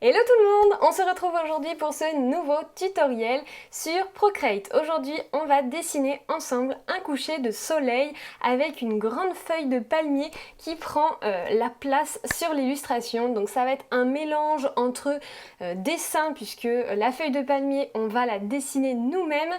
Hello tout le monde, on se retrouve aujourd'hui pour ce nouveau tutoriel sur Procreate. Aujourd'hui, on va dessiner ensemble un coucher de soleil avec une grande feuille de palmier qui prend la place sur l'illustration. Donc ça va être un mélange entre dessin puisque la feuille de palmier, on va la dessiner nous-mêmes.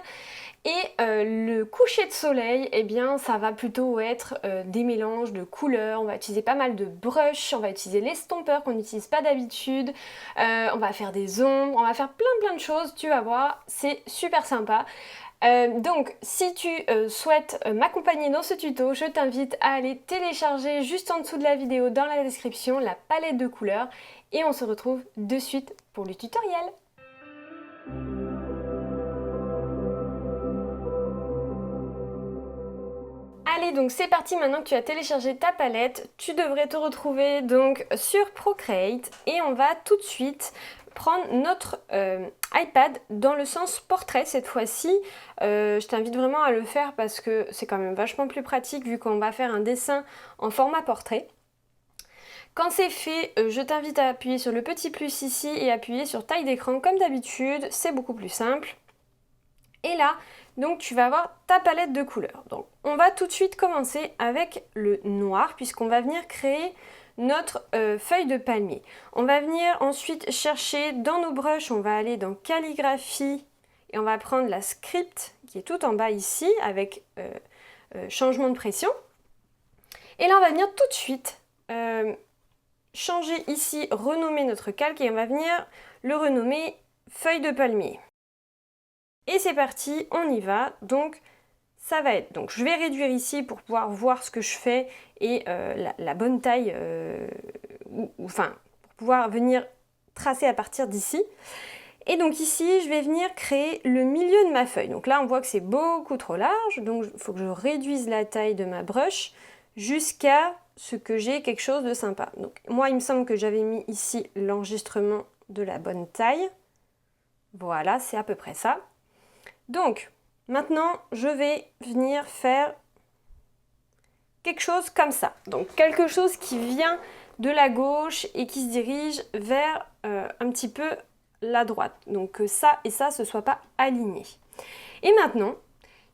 Et le coucher de soleil, eh bien, ça va plutôt être des mélanges de couleurs. On va utiliser pas mal de brushes, on va utiliser l'estompeur qu'on n'utilise pas d'habitude, on va faire des ombres, on va faire plein de choses, tu vas voir, c'est super sympa. Donc, si tu souhaites m'accompagner dans ce tuto, je t'invite à aller télécharger juste en dessous de la vidéo, dans la description, la palette de couleurs. Et on se retrouve de suite pour le tutoriel. Allez, donc c'est parti. Maintenant que tu as téléchargé ta palette, tu devrais te retrouver donc sur Procreate et on va tout de suite prendre notre iPad dans le sens portrait cette fois-ci. Je t'invite vraiment à le faire parce que c'est quand même vachement plus pratique vu qu'on va faire un dessin en format portrait. Quand c'est fait, je t'invite à appuyer sur le petit plus ici et appuyer sur taille d'écran comme d'habitude, c'est beaucoup plus simple. Et là, donc tu vas avoir ta palette de couleurs. Donc on va tout de suite commencer avec le noir puisqu'on va venir créer notre feuille de palmier. On va venir ensuite chercher dans nos brushes, on va aller dans calligraphie et on va prendre la script qui est tout en bas ici avec changement de pression. Et là on va venir tout de suite changer ici, renommer notre calque et on va venir le renommer feuille de palmier. Et c'est parti, on y va. Donc ça va être, donc je vais réduire ici pour pouvoir voir ce que je fais et la bonne taille, enfin pour pouvoir venir tracer à partir d'ici. Et donc ici, je vais venir créer le milieu de ma feuille. Donc là, on voit que c'est beaucoup trop large, donc il faut que je réduise la taille de ma brush jusqu'à ce que j'ai quelque chose de sympa. Donc moi, il me semble que j'avais mis ici l'enregistrement de la bonne taille. Voilà, c'est à peu près ça. Donc, maintenant, je vais venir faire quelque chose comme ça. Donc, quelque chose qui vient de la gauche et qui se dirige vers un petit peu la droite. Donc, que ça et ça ne se soient pas alignés. Et maintenant,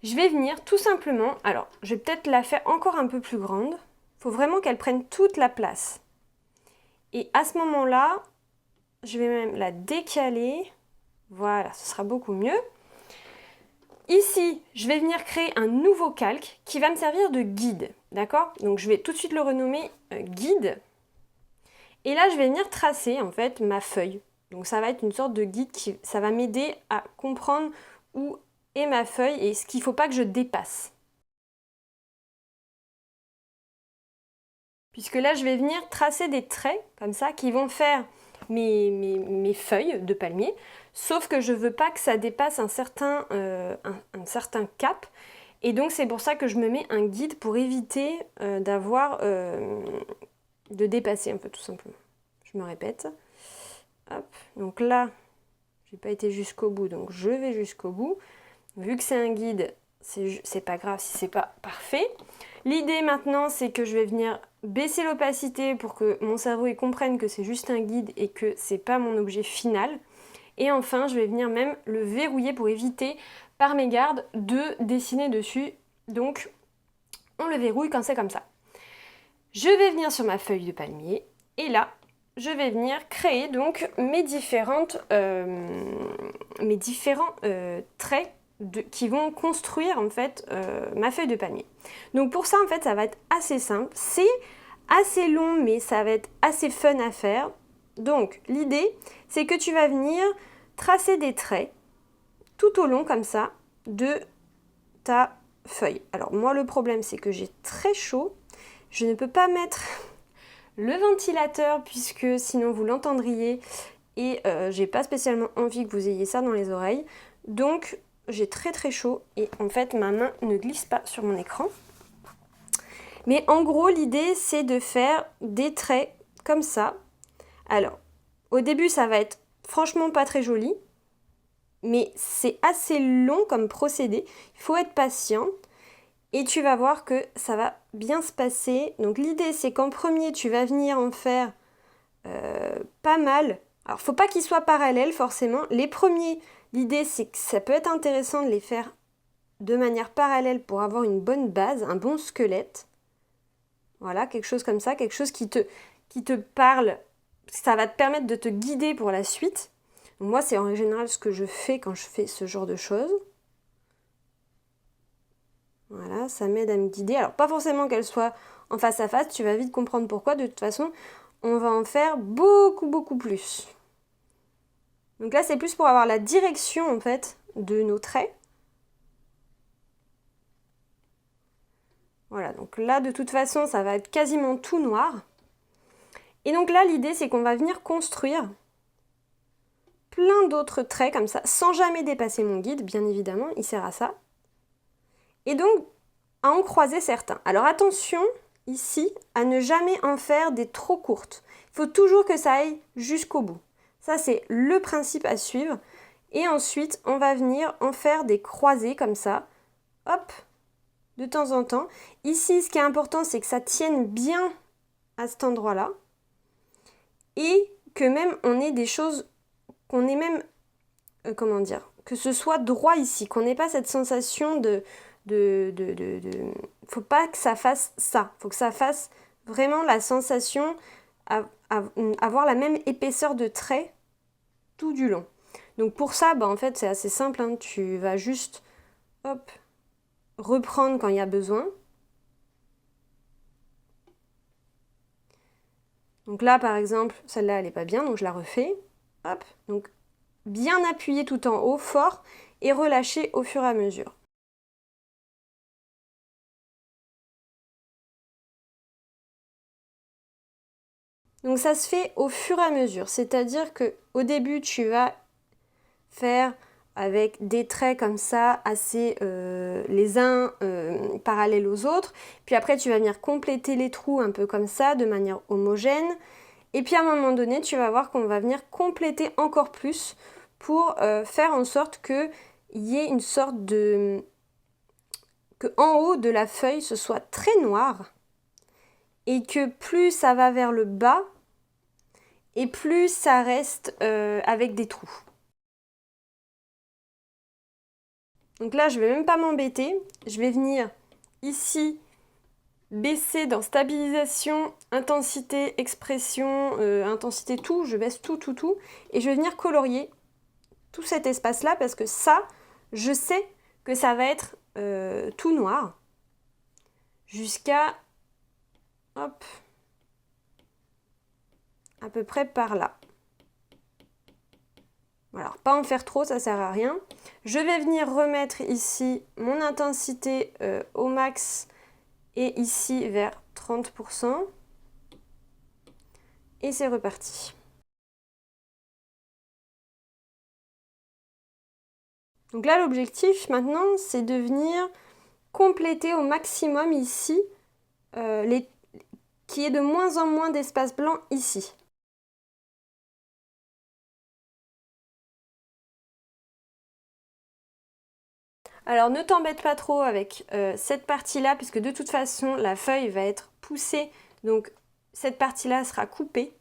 je vais venir tout simplement... Alors, je vais peut-être la faire encore un peu plus grande. Il faut vraiment qu'elle prenne toute la place. Et à ce moment-là, je vais même la décaler. Voilà, ce sera beaucoup mieux. Ici, je vais venir créer un nouveau calque qui va me servir de guide, d'accord? Donc je vais tout de suite le renommer guide. Et là, je vais venir tracer en fait ma feuille. Donc ça va être une sorte de guide ça va m'aider à comprendre où est ma feuille et ce qu'il ne faut pas que je dépasse. Puisque là, je vais venir tracer des traits comme ça qui vont faire mes feuilles de palmier. Sauf que je ne veux pas que ça dépasse un certain cap. Et donc c'est pour ça que je me mets un guide pour éviter de dépasser un peu tout simplement. Je me répète. Hop. Donc là, j'ai pas été jusqu'au bout, donc je vais jusqu'au bout. Vu que c'est un guide, c'est pas grave si c'est pas parfait. L'idée maintenant, c'est que je vais venir baisser l'opacité pour que mon cerveau il comprenne que c'est juste un guide et que c'est pas mon objet final. Et enfin, je vais venir même le verrouiller pour éviter, par mégarde, de dessiner dessus. Donc, on le verrouille quand c'est comme ça. Je vais venir sur ma feuille de palmier. Et là, je vais venir créer donc mes différents traits qui vont construire en fait ma feuille de palmier. Donc pour ça, en fait, ça va être assez simple. C'est assez long, mais ça va être assez fun à faire. Donc l'idée, c'est que tu vas venir tracer des traits tout au long comme ça de ta feuille. Alors moi le problème c'est que j'ai très chaud, je ne peux pas mettre le ventilateur puisque sinon vous l'entendriez et j'ai pas spécialement envie que vous ayez ça dans les oreilles. Donc j'ai très chaud et en fait ma main ne glisse pas sur mon écran. Mais en gros l'idée c'est de faire des traits comme ça. Alors au début ça va être franchement pas très joli, mais c'est assez long comme procédé, il faut être patient et tu vas voir que ça va bien se passer. Donc l'idée c'est qu'en premier tu vas venir en faire pas mal Alors, faut pas qu'ils soient parallèles forcément. Les premiers, l'idée c'est que ça peut être intéressant de les faire de manière parallèle pour avoir une bonne base, un bon squelette. Voilà, quelque chose comme ça, quelque chose qui te parle, ça va te permettre de te guider pour la suite. Donc moi, c'est en général ce que je fais quand je fais ce genre de choses. Voilà, ça m'aide à me guider. Alors, pas forcément qu'elle soit en face à face, tu vas vite comprendre pourquoi. De toute façon, on va en faire beaucoup, beaucoup plus. Donc là, c'est plus pour avoir la direction, en fait, de nos traits. Voilà, donc là, de toute façon, ça va être quasiment tout noir. Et donc là, l'idée, c'est qu'on va venir construire plein d'autres traits comme ça, sans jamais dépasser mon guide, bien évidemment, il sert à ça. Et donc, à en croiser certains. Alors attention, ici, à ne jamais en faire des trop courtes. Il faut toujours que ça aille jusqu'au bout. Ça, c'est le principe à suivre. Et ensuite, on va venir en faire des croisés comme ça. Hop, de temps en temps. Ici, ce qui est important, c'est que ça tienne bien à cet endroit-là. Et que même on ait des choses, qu'on ait même, comment dire, que ce soit droit ici, qu'on n'ait pas cette sensation faut pas que ça fasse ça. Faut que ça fasse vraiment la sensation avoir la même épaisseur de trait tout du long. Donc pour ça, en fait, c'est assez simple. Hein. Tu vas juste, hop, reprendre quand il y a besoin. Donc là, par exemple, celle-là, elle n'est pas bien, donc je la refais. Hop, donc bien appuyer tout en haut, fort, et relâcher au fur et à mesure. Donc ça se fait au fur et à mesure, c'est-à-dire que au début, tu vas faire avec des traits comme ça, assez les uns parallèles aux autres. Puis après, tu vas venir compléter les trous un peu comme ça, de manière homogène. Et puis à un moment donné, tu vas voir qu'on va venir compléter encore plus pour faire en sorte qu'il y ait une sorte de... que en haut de la feuille, ce soit très noir. Et que plus ça va vers le bas, et plus ça reste avec des trous. Donc là, je ne vais même pas m'embêter. Je vais venir ici baisser dans stabilisation, intensité, expression, intensité, tout. Je baisse tout. Et je vais venir colorier tout cet espace-là parce que ça, je sais que ça va être tout noir jusqu'à, hop, à peu près par là. Voilà, alors, pas en faire trop, ça sert à rien. Je vais venir remettre ici mon intensité au max et ici vers 30%. Et c'est reparti. Donc là, l'objectif maintenant, c'est de venir compléter au maximum ici, qu'il y ait de moins en moins d'espace blanc ici. Alors ne t'embête pas trop avec cette partie-là, puisque de toute façon, la feuille va être poussée, donc cette partie-là sera coupée.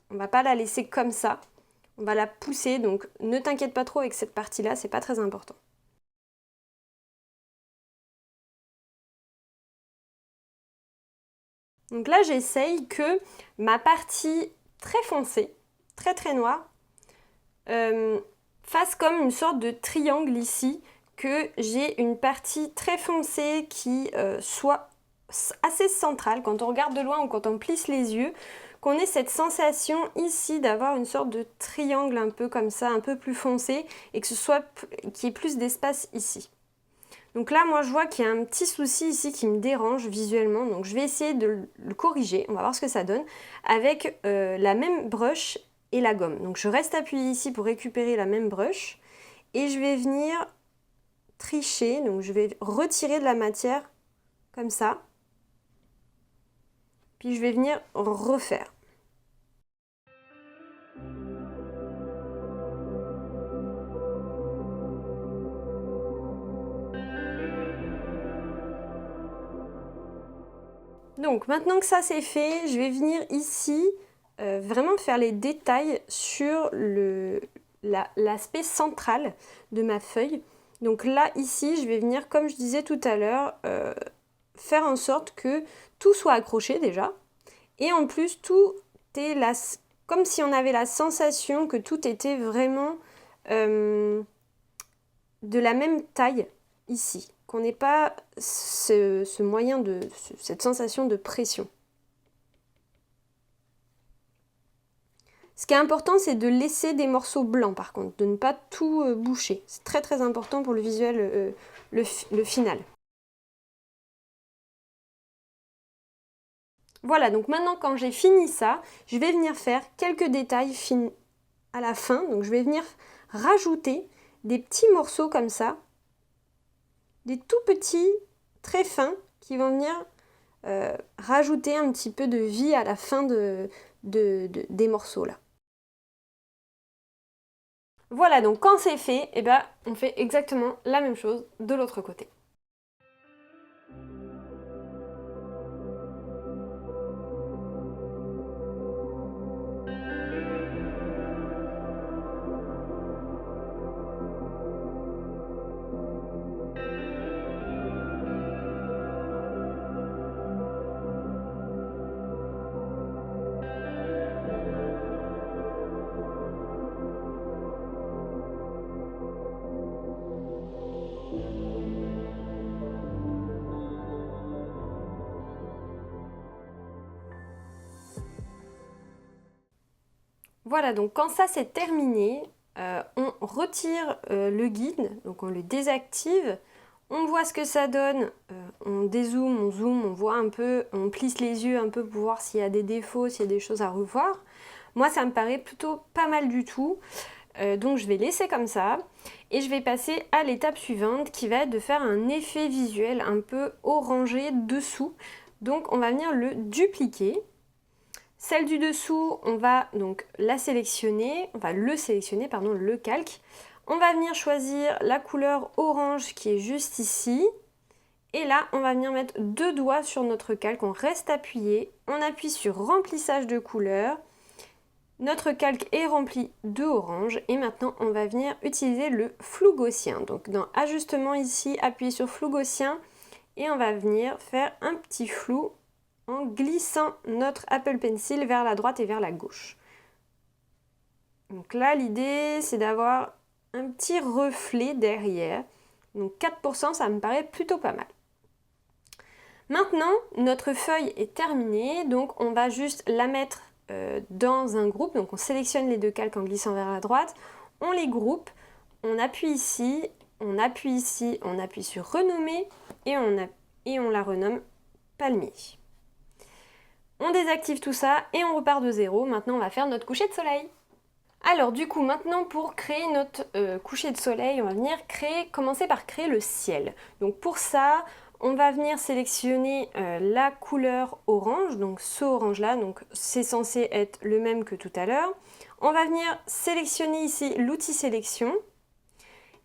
On ne va pas la laisser comme ça, on va la pousser, donc ne t'inquiète pas trop avec cette partie-là, c'est pas très important. Donc là, j'essaye que ma partie très foncée, très noire, fasse comme une sorte de triangle ici, que j'ai une partie très foncée qui soit assez centrale. Quand on regarde de loin ou quand on plisse les yeux, qu'on ait cette sensation ici d'avoir une sorte de triangle un peu comme ça, un peu plus foncé, et que ce soit qu'il y ait plus d'espace ici. Donc là, moi, je vois qu'il y a un petit souci ici qui me dérange visuellement, donc je vais essayer de le corriger, on va voir ce que ça donne, avec la même brush et la gomme. Donc je reste appuyée ici pour récupérer la même brush, et je vais venir tricher, donc je vais retirer de la matière comme ça, puis je vais venir refaire. Donc maintenant que ça c'est fait, je vais venir ici vraiment faire les détails sur l'aspect central de ma feuille. Donc là, ici, je vais venir, comme je disais tout à l'heure, faire en sorte que tout soit accroché déjà. Et en plus, tout est là, comme si on avait la sensation que tout était vraiment de la même taille ici. Qu'on n'ait pas ce moyen cette sensation de pression. Ce qui est important, c'est de laisser des morceaux blancs par contre, de ne pas tout boucher. C'est très très important pour le visuel, le final. Voilà, donc maintenant quand j'ai fini ça, je vais venir faire quelques détails à la fin. Donc je vais venir rajouter des petits morceaux comme ça, des tout petits, très fins, qui vont venir rajouter un petit peu de vie à la fin des morceaux là. Voilà, donc quand c'est fait, eh ben, on fait exactement la même chose de l'autre côté. Voilà, donc quand ça c'est terminé, on retire le guide, donc on le désactive, on voit ce que ça donne, on dézoome, on zoome, on voit un peu, on plisse les yeux un peu pour voir s'il y a des défauts, s'il y a des choses à revoir. Moi ça me paraît plutôt pas mal du tout, donc je vais laisser comme ça et je vais passer à l'étape suivante qui va être de faire un effet visuel un peu orangé dessous. Donc on va venir le dupliquer. Celle du dessous, on va donc le sélectionner, le calque. On va venir choisir la couleur orange qui est juste ici. Et là, on va venir mettre 2 doigts sur notre calque, on reste appuyé, on appuie sur remplissage de couleur. Notre calque est rempli de orange et maintenant on va venir utiliser le flou gaussien. Donc dans ajustement ici, appuyez sur flou gaussien et on va venir faire un petit flou en glissant notre Apple Pencil vers la droite et vers la gauche. Donc là, l'idée, c'est d'avoir un petit reflet derrière. Donc 4%, ça me paraît plutôt pas mal. Maintenant, notre feuille est terminée, donc on va juste la mettre dans un groupe. Donc on sélectionne les 2 calques en glissant vers la droite, on les groupe, on appuie ici, on appuie ici, on appuie sur renommer et on la renomme palmier. On désactive tout ça et on repart de zéro. Maintenant, on va faire notre coucher de soleil. Alors du coup, maintenant pour créer notre coucher de soleil, on va venir commencer par créer le ciel. Donc pour ça, on va venir sélectionner la couleur orange, donc ce orange-là, donc c'est censé être le même que tout à l'heure. On va venir sélectionner ici l'outil sélection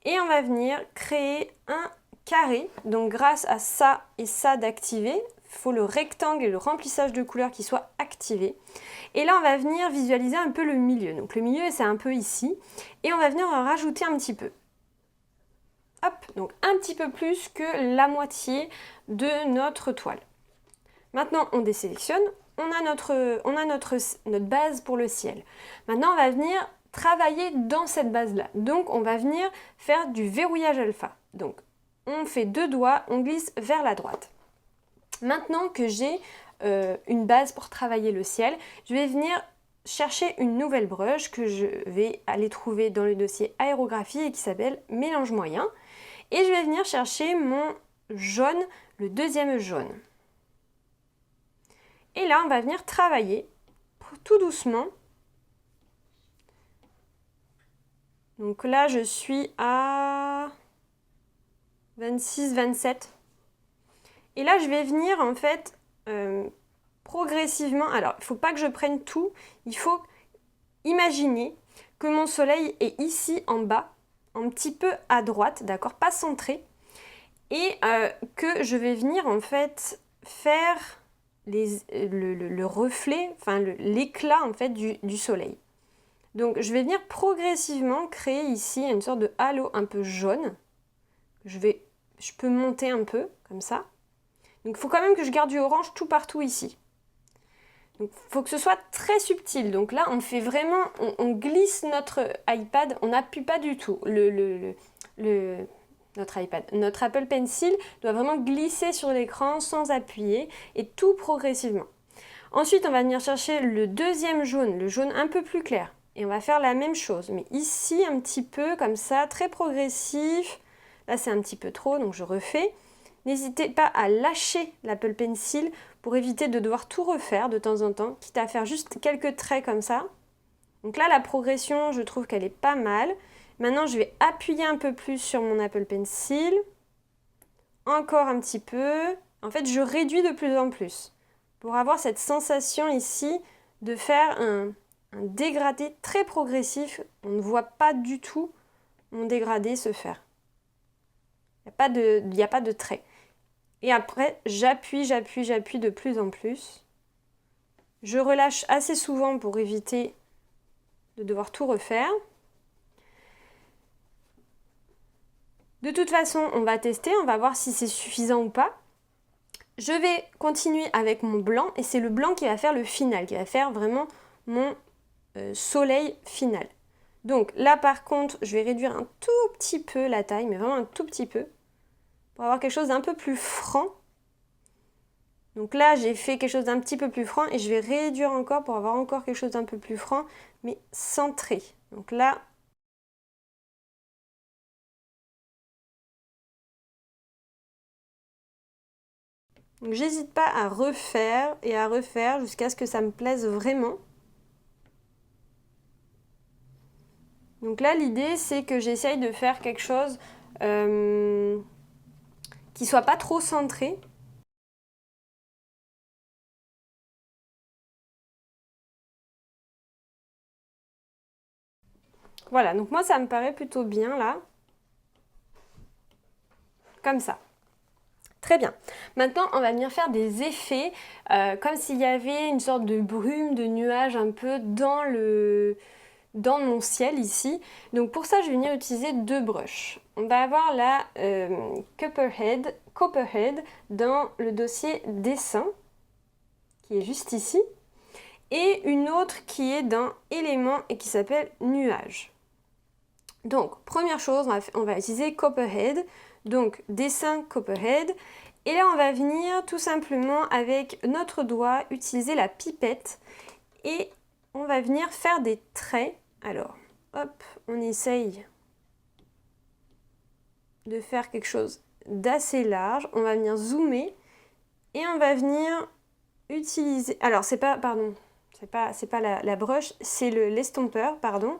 et on va venir créer un carré. Donc grâce à ça et ça d'activer, il faut le rectangle et le remplissage de couleurs qui soient activés. Et là, on va venir visualiser un peu le milieu. Donc le milieu, c'est un peu ici. Et on va venir en rajouter un petit peu. Hop, donc un petit peu plus que la moitié de notre toile. Maintenant, on désélectionne. On a notre base pour le ciel. Maintenant, on va venir travailler dans cette base-là. Donc, on va venir faire du verrouillage alpha. Donc, on fait 2 doigts, on glisse vers la droite. Maintenant que j'ai une base pour travailler le ciel, je vais venir chercher une nouvelle brush que je vais aller trouver dans le dossier aérographie et qui s'appelle mélange moyen. Et je vais venir chercher mon jaune, le 2e jaune. Et là, on va venir travailler tout doucement. Donc là, je suis à 26, 27. Et là, je vais venir en fait progressivement. Alors, il ne faut pas que je prenne tout. Il faut imaginer que mon soleil est ici en bas, un petit peu à droite, d'accord, pas centré. Et que je vais venir en fait faire le reflet, enfin l'éclat en fait du soleil. Donc je vais venir progressivement créer ici une sorte de halo un peu jaune. Je peux monter un peu comme ça. Donc il faut quand même que je garde du orange tout partout ici. Donc il faut que ce soit très subtil. Donc là on fait vraiment, on glisse notre iPad, on n'appuie pas du tout. Notre Apple Pencil doit vraiment glisser sur l'écran sans appuyer et tout progressivement. Ensuite on va venir chercher le deuxième jaune, le jaune un peu plus clair. Et on va faire la même chose, mais ici un petit peu comme ça, très progressif. Là c'est un petit peu trop, donc je refais. N'hésitez pas à lâcher l'Apple Pencil pour éviter de devoir tout refaire de temps en temps, quitte à faire juste quelques traits comme ça. Donc là la progression, je trouve qu'elle est pas mal. Maintenant je vais appuyer un peu plus sur mon Apple Pencil. Encore un petit peu. En fait je réduis de plus en plus pour avoir cette sensation ici de faire un dégradé très progressif. On ne voit pas du tout mon dégradé se faire. Il n'y a pas de trait. Et après, j'appuie de plus en plus. Je relâche assez souvent pour éviter de devoir tout refaire. De toute façon, on va tester, on va voir si c'est suffisant ou pas. Je vais continuer avec mon blanc et c'est le blanc qui va faire le final, qui va faire vraiment mon soleil final. Donc là par contre, je vais réduire un tout petit peu la taille, mais vraiment un tout petit peu, pour avoir quelque chose d'un peu plus franc. Donc là, j'ai fait quelque chose d'un petit peu plus franc et je vais réduire encore pour avoir encore quelque chose d'un peu plus franc, mais centré. Donc là, donc j'hésite pas à refaire et à refaire jusqu'à ce que ça me plaise vraiment. Donc là, l'idée, c'est que j'essaye de faire quelque chose qui soit pas trop centré. Voilà, donc moi, ça me paraît plutôt bien, là. Comme ça. Très bien. Maintenant, on va venir faire des effets, comme s'il y avait une sorte de brume, de nuage un peu dans mon ciel ici. Donc pour ça, je vais venir utiliser deux brushes. On va avoir la Copperhead dans le dossier dessin, qui est juste ici, et une autre qui est dans éléments et qui s'appelle nuage. Donc, première chose, on va utiliser Copperhead, donc dessin Copperhead, et là on va venir tout simplement avec notre doigt utiliser la pipette et on va venir faire des traits. Alors, hop, on essaye de faire quelque chose d'assez large. On va venir zoomer et on va venir utiliser... Alors, c'est pas la brush, c'est l'estompeur, pardon.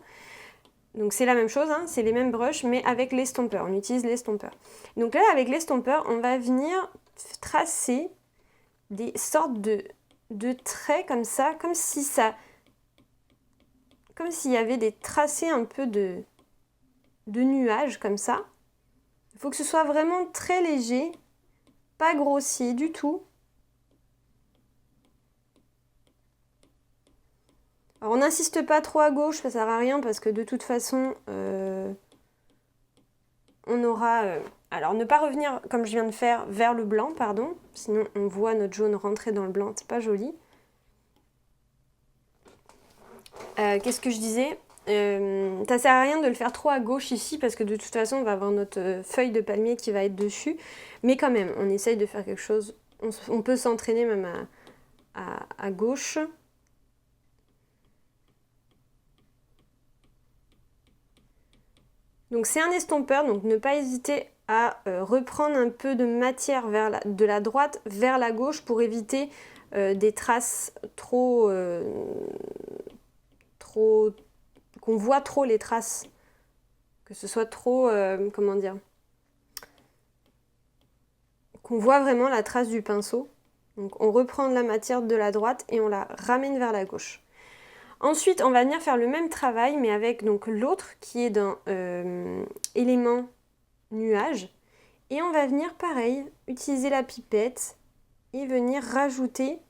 Donc c'est la même chose, hein, c'est les mêmes brushes, mais avec l'estompeur. On utilise l'estompeur. Donc là, avec l'estompeur, on va venir tracer des sortes de traits comme ça, comme s'il y avait des tracés un peu de nuages comme ça. Il faut que ce soit vraiment très léger, pas grossier du tout. Alors on n'insiste pas trop à gauche, ça sert à rien parce que de toute façon, on aura... alors ne pas revenir, comme je viens de faire, vers le blanc, pardon, sinon on voit notre jaune rentrer dans le blanc, c'est pas joli. Qu'est-ce que je disais? Ça sert à rien de le faire trop à gauche ici parce que de toute façon on va avoir notre feuille de palmier qui va être dessus, mais quand même on essaye de faire quelque chose, on peut s'entraîner même à gauche. Donc c'est un estompeur, donc ne pas hésiter à reprendre un peu de matière de la droite vers la gauche pour éviter des traces qu'on voit trop les traces, que ce soit trop, comment dire, qu'on voit vraiment la trace du pinceau. Donc on reprend de la matière de la droite et on la ramène vers la gauche. Ensuite, on va venir faire le même travail, mais avec donc l'autre qui est dans élément nuage. Et on va venir, pareil, utiliser la pipette et venir rajouter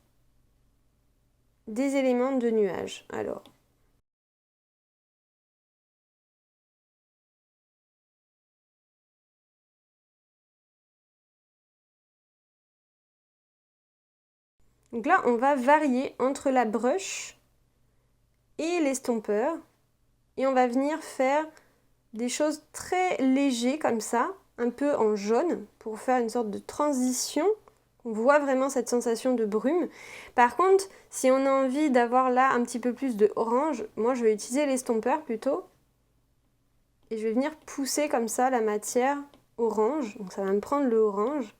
des éléments de nuages. Alors, donc là, on va varier entre la brush et l'estompeur. Et on va venir faire des choses très légères comme ça, un peu en jaune, pour faire une sorte de transition. On voit vraiment cette sensation de brume. Par contre, si on a envie d'avoir là un petit peu plus de orange, moi je vais utiliser l'estompeur plutôt. Et je vais venir pousser comme ça la matière orange. Donc ça va me prendre le orange.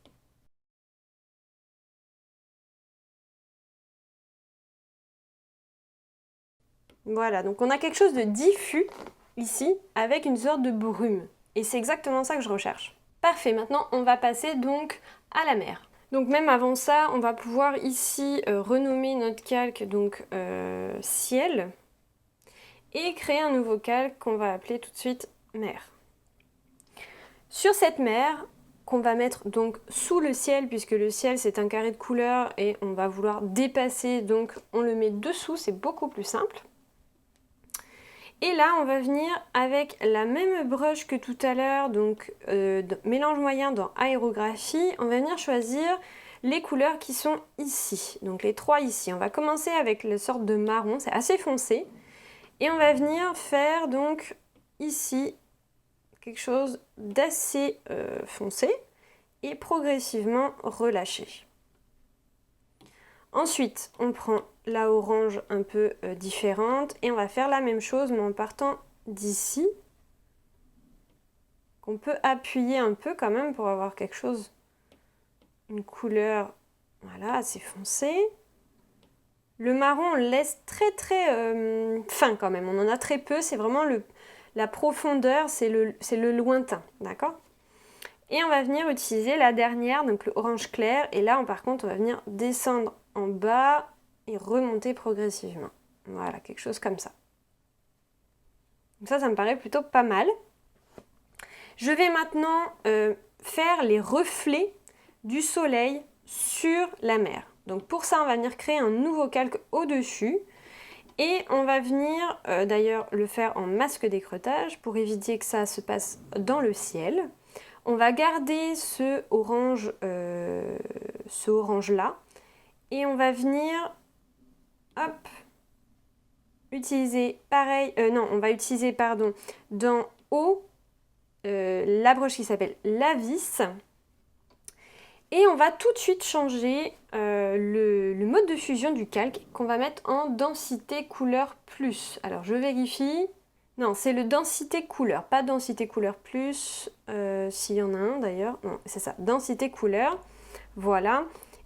Voilà, donc on a quelque chose de diffus ici, avec une sorte de brume. Et c'est exactement ça que je recherche. Parfait, maintenant on va passer donc à la mer. Donc même avant ça, on va pouvoir ici renommer notre calque donc ciel et créer un nouveau calque qu'on va appeler tout de suite mer. Sur cette mer, qu'on va mettre donc sous le ciel, puisque le ciel c'est un carré de couleurs et on va vouloir dépasser, donc on le met dessous, c'est beaucoup plus simple. Et là, on va venir avec la même brush que tout à l'heure, donc mélange moyen dans aérographie, on va venir choisir les couleurs qui sont ici, donc les 3 ici. On va commencer avec la sorte de marron, c'est assez foncé, et on va venir faire donc ici quelque chose d'assez foncé et progressivement relâché. Ensuite, on prend la orange un peu différente et on va faire la même chose mais en partant d'ici. On peut appuyer un peu quand même pour avoir quelque chose, une couleur voilà, assez foncée. Le marron, on le laisse très fin quand même, on en a très peu, c'est vraiment la profondeur, c'est le lointain, d'accord? Et on va venir utiliser la dernière, donc le orange clair, et là par contre on va venir descendre en bas et remonter progressivement. Voilà, quelque chose comme ça. Donc ça me paraît plutôt pas mal. Je vais maintenant faire les reflets du soleil sur la mer. Donc pour ça, on va venir créer un nouveau calque au-dessus. Et on va venir d'ailleurs le faire en masque d'écreutage pour éviter que ça se passe dans le ciel. On va garder ce orange là. Et on va venir, hop, utiliser pareil, on va utiliser, pardon, d'en haut, la broche qui s'appelle la vis. Et on va tout de suite changer le mode de fusion du calque qu'on va mettre en densité couleur plus. Alors je vérifie. Non, c'est le densité couleur, pas densité couleur plus, s'il y en a un d'ailleurs. Non, c'est ça, densité couleur. Voilà.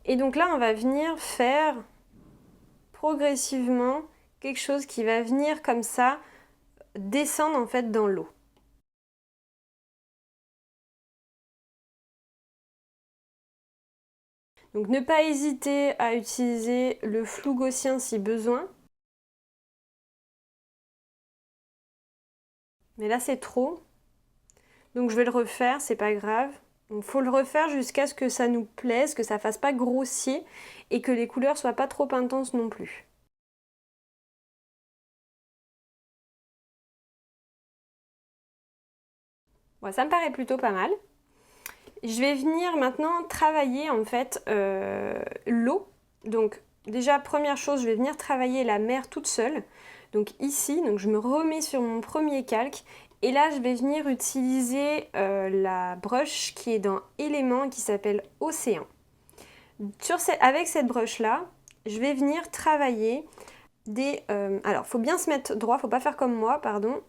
Et donc là, on va venir faire progressivement quelque chose qui va venir comme ça, descendre en fait dans l'eau. Donc ne pas hésiter à utiliser le flou gaussien si besoin. Mais là c'est trop. Donc je vais le refaire, c'est pas grave. Il faut le refaire jusqu'à ce que ça nous plaise, que ça fasse pas grossier et que les couleurs soient pas trop intenses non plus. Bon, ça me paraît plutôt pas mal. Je vais venir maintenant travailler en fait l'eau. Donc déjà première chose, je vais venir travailler la mer toute seule. Donc ici, donc je me remets sur mon premier calque et là je vais venir utiliser la brush qui est dans éléments qui s'appelle océan. Avec cette brush là, je vais venir travailler des... alors il faut bien se mettre droit, faut pas faire comme moi, pardon.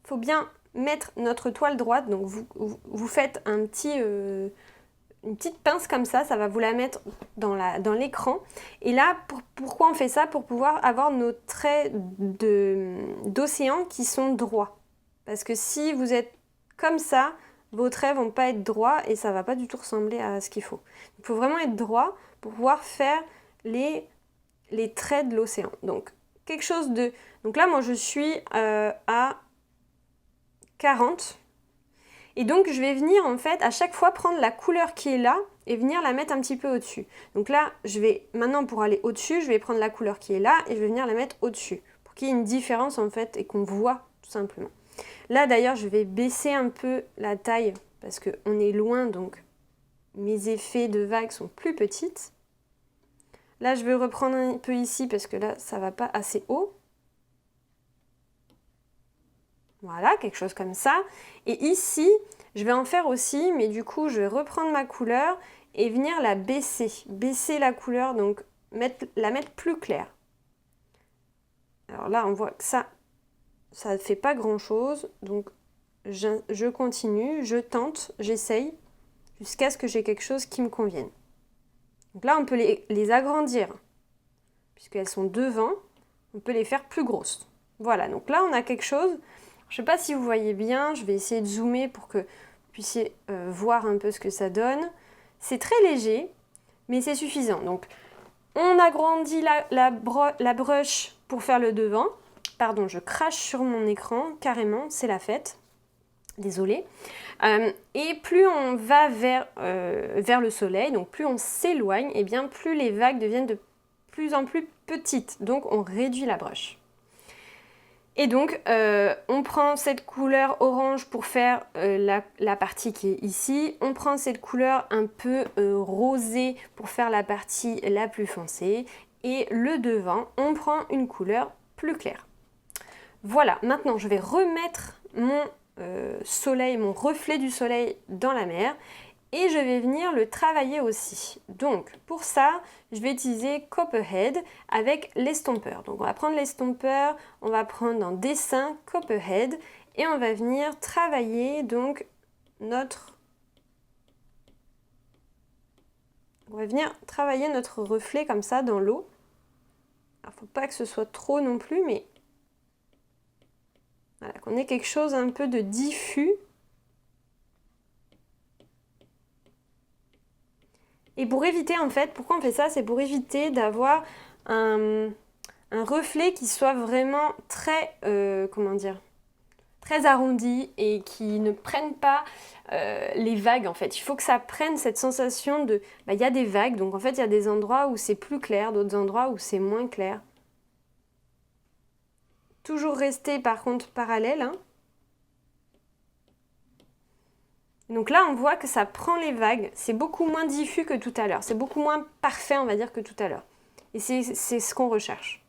Il faut bien mettre notre toile droite, donc vous faites un petit, une petite pince comme ça va vous la mettre dans l'écran. Et là, pourquoi on fait ça? Pour pouvoir avoir nos traits d'océan qui sont droits. Parce que si vous êtes comme ça, vos traits vont pas être droits et ça va pas du tout ressembler à ce qu'il faut. Il faut vraiment être droit pour pouvoir faire les traits de l'océan. Donc, quelque chose de... Donc là, moi, je suis à 40. Et donc je vais venir en fait à chaque fois prendre la couleur qui est là et venir la mettre un petit peu au-dessus. Donc là, je vais maintenant pour aller au-dessus, je vais prendre la couleur qui est là et je vais venir la mettre au-dessus pour qu'il y ait une différence en fait et qu'on voit tout simplement. Là d'ailleurs, je vais baisser un peu la taille parce qu'on est loin, donc mes effets de vagues sont plus petites. Là, je vais reprendre un peu ici parce que là, ça va pas assez haut. Voilà, quelque chose comme ça. Et ici, je vais en faire aussi, mais du coup, je vais reprendre ma couleur et venir la baisser. Baisser la couleur, donc la mettre plus claire. Alors là, on voit que ça ne fait pas grand-chose. Donc, je continue, je tente, j'essaye, jusqu'à ce que j'ai quelque chose qui me convienne. Donc là, on peut les agrandir, puisqu'elles sont devant. On peut les faire plus grosses. Voilà, donc là, on a quelque chose. Je ne sais pas si vous voyez bien, je vais essayer de zoomer pour que vous puissiez voir un peu ce que ça donne. C'est très léger, mais c'est suffisant. Donc, on agrandit la brush pour faire le devant. Pardon, je crache sur mon écran, carrément, c'est la fête. Désolée. Et plus on va vers le soleil, donc plus on s'éloigne, et bien plus les vagues deviennent de plus en plus petites. Donc, on réduit la brush. Et donc, on prend cette couleur orange pour faire la partie qui est ici. On prend cette couleur un peu rosée pour faire la partie la plus foncée. Et le devant, on prend une couleur plus claire. Voilà, maintenant je vais remettre mon soleil, mon reflet du soleil dans la mer. Et je vais venir le travailler aussi. Donc pour ça, je vais utiliser Copperhead avec l'estompeur. Donc on va prendre l'estompeur, on va prendre dans dessin Copperhead et on va venir travailler donc notre reflet comme ça dans l'eau. Alors faut pas que ce soit trop non plus, mais voilà, qu'on ait quelque chose un peu de diffus. Et pour éviter, en fait, pourquoi on fait ça? C'est pour éviter d'avoir un reflet qui soit vraiment très, très arrondi et qui ne prenne pas les vagues, en fait. Il faut que ça prenne cette sensation de, il y a des vagues, donc en fait, il y a des endroits où c'est plus clair, d'autres endroits où c'est moins clair. Toujours rester, par contre, parallèle, hein. Donc là, on voit que ça prend les vagues. C'est beaucoup moins diffus que tout à l'heure. C'est beaucoup moins parfait, on va dire, que tout à l'heure. Et c'est ce qu'on recherche.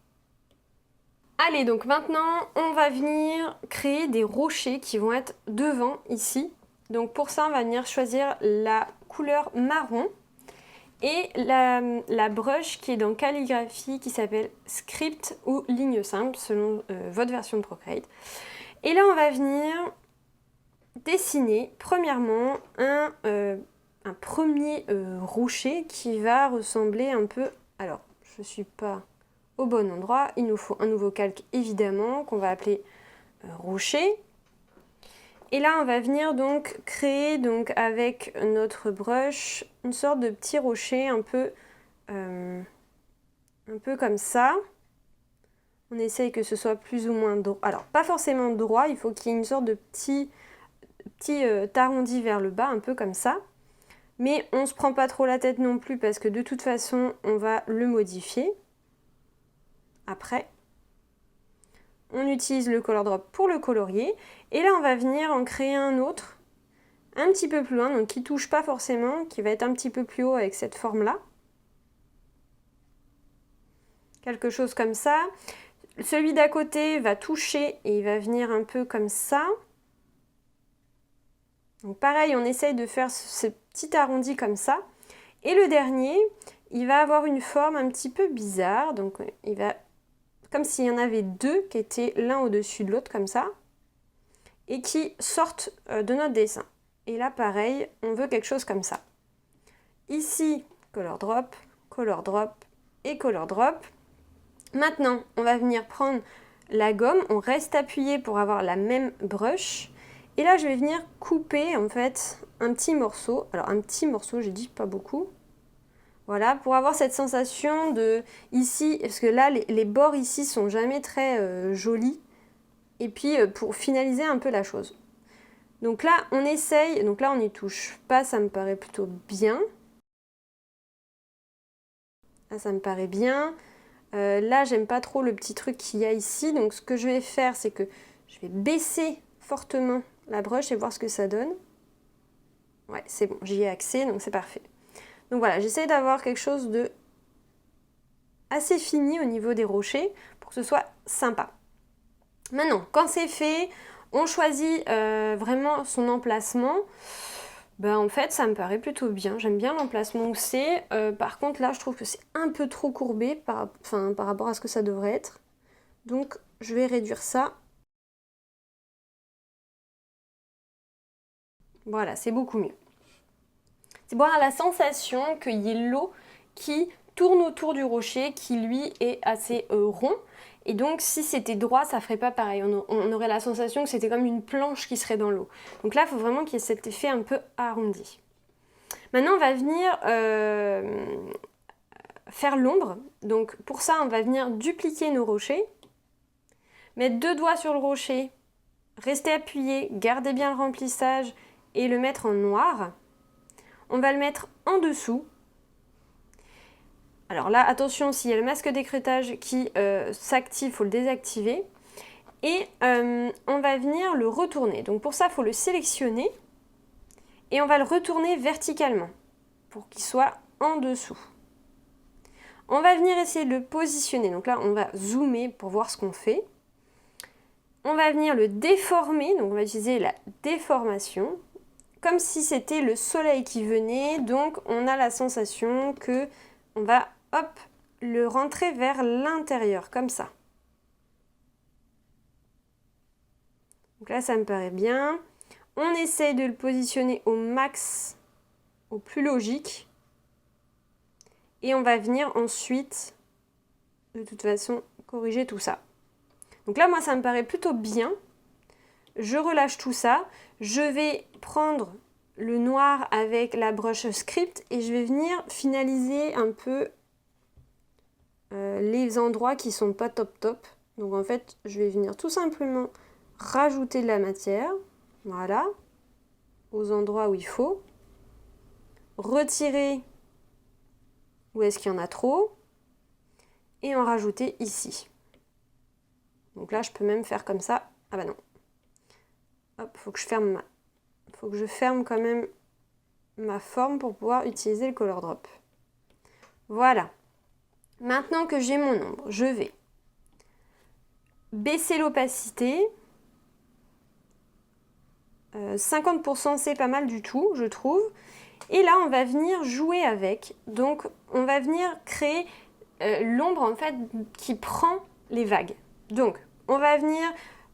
Allez, donc maintenant, on va venir créer des rochers qui vont être devant, ici. Donc pour ça, on va venir choisir la couleur marron. Et la brush qui est dans calligraphie, qui s'appelle Script ou ligne simple, selon votre version de Procreate. Et là, on va venir dessiner premièrement un premier rocher qui va ressembler un peu... Alors, je ne suis pas au bon endroit. Il nous faut un nouveau calque évidemment qu'on va appeler rocher. Et là, on va venir donc créer donc, avec notre brush une sorte de petit rocher un peu comme ça. On essaye que ce soit plus ou moins droit. Alors, pas forcément droit, il faut qu'il y ait une sorte de petit arrondi vers le bas, un peu comme ça. Mais on ne se prend pas trop la tête non plus parce que de toute façon, on va le modifier après. On utilise le color drop pour le colorier. Et là, on va venir en créer un autre, un petit peu plus loin, donc qui ne touche pas forcément, qui va être un petit peu plus haut avec cette forme-là. Quelque chose comme ça. Celui d'à côté va toucher et il va venir un peu comme ça. Donc pareil, on essaye de faire ce petit arrondi comme ça. Et le dernier, il va avoir une forme un petit peu bizarre. Donc il va, comme s'il y en avait deux qui étaient l'un au-dessus de l'autre comme ça. Et qui sortent de notre dessin. Et là pareil, on veut quelque chose comme ça. Ici, color drop et color drop. Maintenant, on va venir prendre la gomme. On reste appuyé pour avoir la même brush. Et là, je vais venir couper en fait un petit morceau. Alors un petit morceau, j'ai dit pas beaucoup. Voilà, pour avoir cette sensation de ici, parce que là, les bords ici sont jamais très jolis. Et puis pour finaliser un peu la chose. Donc là, on essaye, donc là on n'y touche pas, ça me paraît plutôt bien. Là, ça me paraît bien. Là, j'aime pas trop le petit truc qu'il y a ici, donc ce que je vais faire, c'est que je vais baisser fortement la broche et voir ce que ça donne. Ouais, c'est bon, j'y ai accès, donc c'est parfait. Donc voilà, j'essaie d'avoir quelque chose de assez fini au niveau des rochers pour que ce soit sympa. Maintenant, quand c'est fait, on choisit vraiment son emplacement. Ben, en fait, ça me paraît plutôt bien. J'aime bien l'emplacement où c'est. Par contre, là, je trouve que c'est un peu trop courbé par rapport à ce que ça devrait être. Donc, je vais réduire ça. Voilà, c'est beaucoup mieux. C'est bon, on a la sensation qu'il y ait l'eau qui tourne autour du rocher, qui lui est assez rond. Et donc, si c'était droit, ça ferait pas pareil. On aurait la sensation que c'était comme une planche qui serait dans l'eau. Donc là, il faut vraiment qu'il y ait cet effet un peu arrondi. Maintenant, on va venir faire l'ombre. Donc, pour ça, on va venir dupliquer nos rochers. Mettre 2 doigts sur le rocher. Rester appuyé, garder bien le remplissage et le mettre en noir. On va le mettre en dessous. Alors là, attention, s'il y a le masque d'écrêtage qui s'active, il faut le désactiver. Et on va venir le retourner. Donc pour ça, il faut le sélectionner. Et on va le retourner verticalement pour qu'il soit en dessous. On va venir essayer de le positionner. Donc là, on va zoomer pour voir ce qu'on fait. On va venir le déformer. Donc on va utiliser la déformation. Comme si c'était le soleil qui venait. Donc on a la sensation que on va hop, le rentrer vers l'intérieur, comme ça. Donc là, ça me paraît bien. On essaye de le positionner au max, au plus logique. Et on va venir ensuite, de toute façon, corriger tout ça. Donc là, moi, ça me paraît plutôt bien. Je relâche tout ça. Je vais prendre le noir avec la brush script et je vais venir finaliser un peu les endroits qui sont pas top. Donc en fait, je vais venir tout simplement rajouter de la matière. Voilà. Aux endroits où il faut. Retirer où est-ce qu'il y en a trop. Et en rajouter ici. Donc là, je peux même faire comme ça. Ah bah non. Hop, faut que je ferme quand même ma forme pour pouvoir utiliser le color drop. Voilà. Maintenant que j'ai mon ombre, je vais baisser l'opacité. 50% c'est pas mal du tout, je trouve. Et là, on va venir jouer avec. Donc, on va venir créer l'ombre en fait qui prend les vagues. Donc, on va venir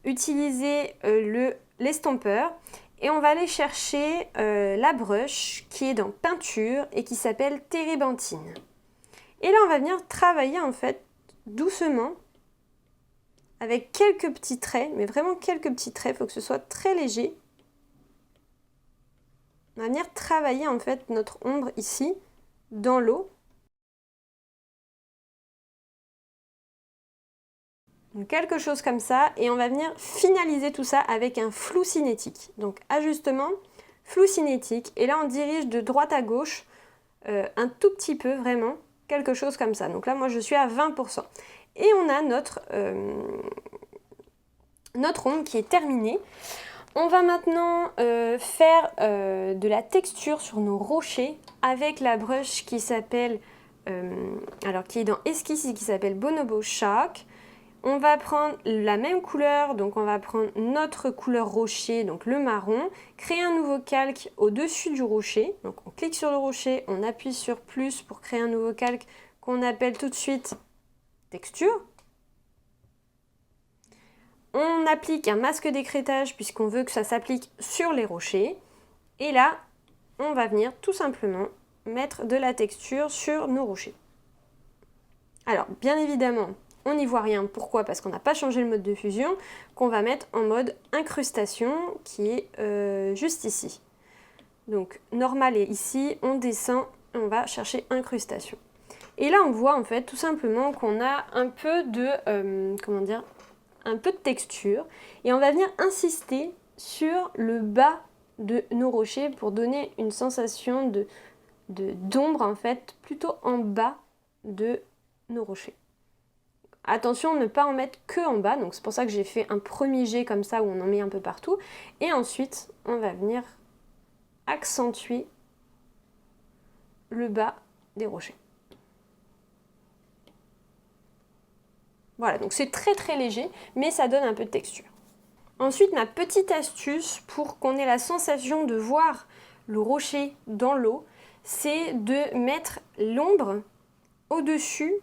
utiliser l'estompeur et on va aller chercher la brush qui est dans peinture et qui s'appelle térébenthine. Et là, on va venir travailler en fait doucement avec quelques petits traits, mais vraiment quelques petits traits, il faut que ce soit très léger. On va venir travailler en fait notre ombre ici, dans l'eau. Donc quelque chose comme ça, et on va venir finaliser tout ça avec un flou cinétique. Donc ajustement, flou cinétique, et là on dirige de droite à gauche, un tout petit peu vraiment, quelque chose comme ça. Donc là moi je suis à 20%. Et on a notre ombre qui est terminée. On va maintenant faire de la texture sur nos rochers avec la brush qui s'appelle, qui est dans Esquisse et qui s'appelle Bonobo Shark. On va prendre la même couleur, donc on va prendre notre couleur rocher, donc le marron, créer un nouveau calque au-dessus du rocher. Donc on clique sur le rocher, on appuie sur plus pour créer un nouveau calque qu'on appelle tout de suite texture. On applique un masque d'écrêtage puisqu'on veut que ça s'applique sur les rochers. Et là, on va venir tout simplement mettre de la texture sur nos rochers. Alors, bien évidemment, on n'y voit rien. Pourquoi? Parce qu'on n'a pas changé le mode de fusion, qu'on va mettre en mode incrustation, qui est juste ici. Donc, normal est ici, on descend, on va chercher incrustation. Et là, on voit en fait tout simplement qu'on a un peu de, un peu de texture. Et on va venir insister sur le bas de nos rochers pour donner une sensation d'ombre en fait, plutôt en bas de nos rochers. Attention, ne pas en mettre que en bas, donc c'est pour ça que j'ai fait un premier jet comme ça où on en met un peu partout. Et ensuite, on va venir accentuer le bas des rochers. Voilà, donc c'est très très léger, mais ça donne un peu de texture. Ensuite, ma petite astuce pour qu'on ait la sensation de voir le rocher dans l'eau, c'est de mettre l'ombre au-dessus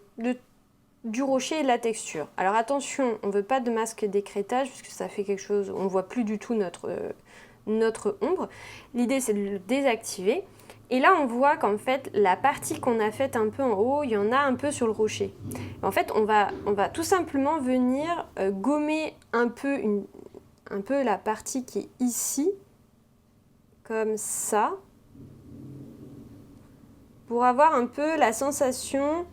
du rocher et de la texture. Alors attention, on ne veut pas de masque d'écrêtage, puisque ça fait quelque chose, on ne voit plus du tout notre ombre. L'idée, c'est de le désactiver. Et là, on voit qu'en fait, la partie qu'on a faite un peu en haut, il y en a un peu sur le rocher. En fait, on va tout simplement venir gommer un peu la partie qui est ici, comme ça, pour avoir un peu la sensation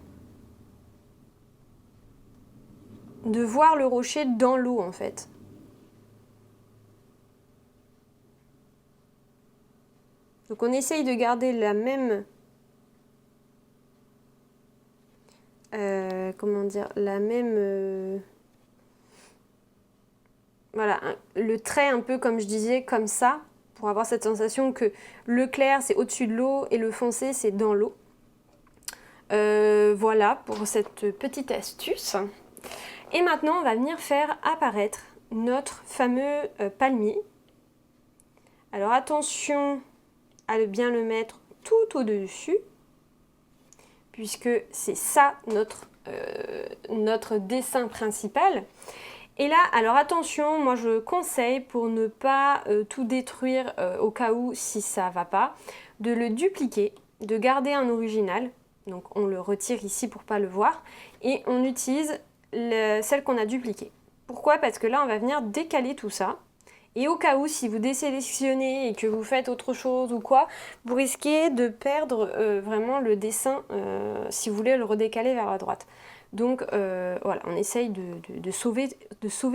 de voir le rocher dans l'eau, en fait. Donc on essaye de garder la même, voilà, le trait un peu comme je disais, comme ça, pour avoir cette sensation que le clair c'est au-dessus de l'eau et le foncé c'est dans l'eau. Voilà pour cette petite astuce. Et maintenant on va venir faire apparaître notre fameux palmier. Alors attention à bien le mettre tout au-dessus, puisque c'est ça notre dessin principal. Et là, alors attention, moi je conseille pour ne pas tout détruire au cas où si ça va pas, de le dupliquer, de garder un original. Donc on le retire ici pour pas le voir et on utilise celle qu'on a dupliquée. Pourquoi? Parce que là on va venir décaler tout ça. Et au cas où, si vous désélectionnez et que vous faites autre chose ou quoi, vous risquez de perdre vraiment le dessin si vous voulez le redécaler vers la droite. Donc voilà, on essaye de sauver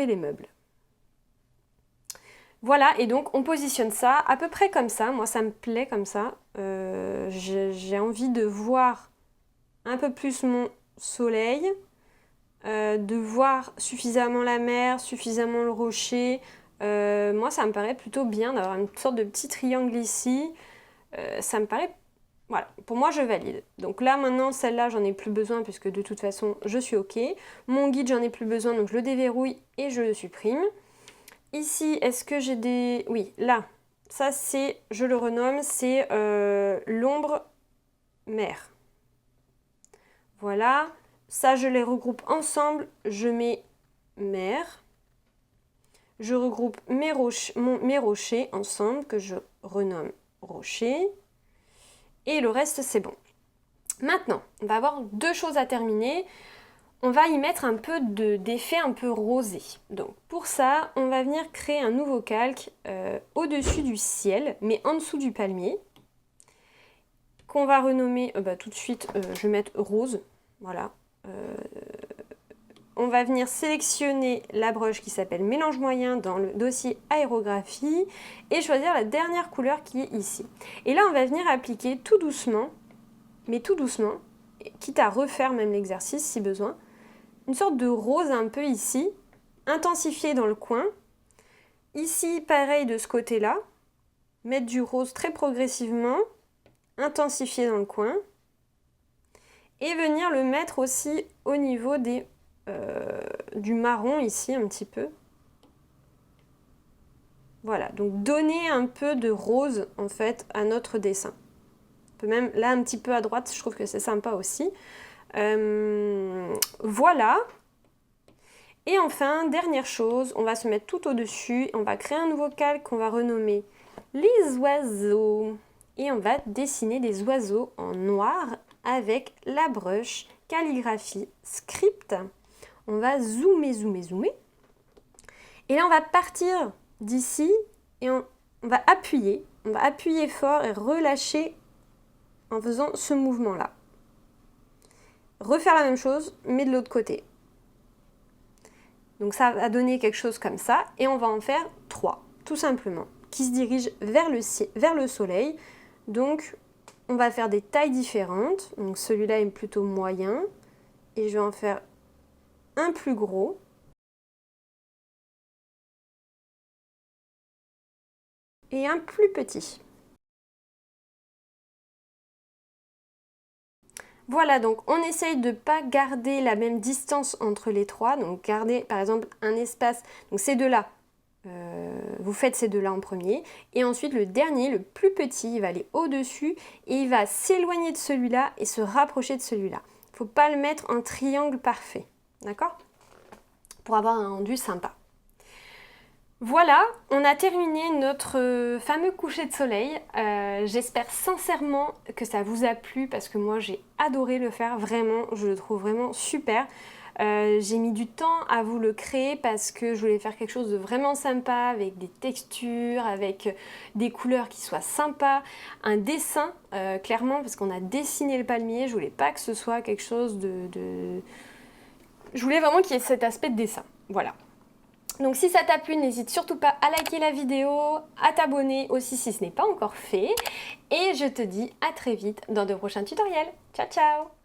les meubles. Voilà, et donc on positionne ça à peu près comme ça. Moi, ça me plaît comme ça. J'ai envie de voir un peu plus mon soleil, de voir suffisamment la mer, suffisamment le rocher. Moi ça me paraît plutôt bien d'avoir une sorte de petit triangle ici, ça me paraît, voilà, pour moi je valide. Donc là maintenant celle-là j'en ai plus besoin puisque de toute façon je suis ok. Mon guide j'en ai plus besoin donc je le déverrouille et je le supprime. Ici est-ce que j'ai des... Oui, là, ça c'est, je le renomme, c'est l'ombre mer. Voilà, ça je les regroupe ensemble, je mets mer. Je regroupe mes rochers ensemble, que je renomme rochers. Et le reste, c'est bon. Maintenant, on va avoir deux choses à terminer. On va y mettre un peu d'effet un peu rosé. Donc, pour ça, on va venir créer un nouveau calque au-dessus du ciel, mais en dessous du palmier, qu'on va renommer, tout de suite, je vais mettre rose. Voilà. On va venir sélectionner la broche qui s'appelle mélange moyen dans le dossier aérographie et choisir la dernière couleur qui est ici. Et là, on va venir appliquer tout doucement, mais tout doucement, quitte à refaire même l'exercice si besoin, une sorte de rose un peu ici, intensifié dans le coin. Ici, pareil de ce côté-là, mettre du rose très progressivement, intensifié dans le coin, et venir le mettre aussi au niveau du marron ici un petit peu. Voilà, donc donner un peu de rose en fait à notre dessin. On peut même là un petit peu à droite, je trouve que c'est sympa aussi. Voilà. Et enfin, dernière chose, on va se mettre tout au-dessus, on va créer un nouveau calque qu'on va renommer les oiseaux. Et on va dessiner des oiseaux en noir avec la brush calligraphie script. On va zoomer. Et là, on va partir d'ici et on va appuyer. On va appuyer fort et relâcher en faisant ce mouvement-là. Refaire la même chose, mais de l'autre côté. Donc ça va donner quelque chose comme ça. Et on va en faire 3. tout simplement, qui se dirige vers le soleil. Donc, on va faire des tailles différentes. Donc, celui-là est plutôt moyen. Et je vais en faire un plus gros. Et un plus petit. Voilà, donc on essaye de ne pas garder la même distance entre les trois. Donc garder par exemple un espace, donc ces deux-là, vous faites ces deux-là en premier. Et ensuite le dernier, le plus petit, il va aller au-dessus et il va s'éloigner de celui-là et se rapprocher de celui-là. Il ne faut pas le mettre en triangle parfait, d'accord? Pour avoir un rendu sympa. Voilà, on a terminé notre fameux coucher de soleil. J'espère sincèrement que ça vous a plu parce que moi j'ai adoré le faire, vraiment, je le trouve vraiment super. J'ai mis du temps à vous le créer parce que je voulais faire quelque chose de vraiment sympa avec des textures, avec des couleurs qui soient sympas, un dessin clairement parce qu'on a dessiné le palmier, je voulais pas que ce soit quelque chose de... Je voulais vraiment qu'il y ait cet aspect de dessin, voilà. Donc si ça t'a plu, n'hésite surtout pas à liker la vidéo, à t'abonner aussi si ce n'est pas encore fait. Et je te dis à très vite dans de prochains tutoriels. Ciao ciao!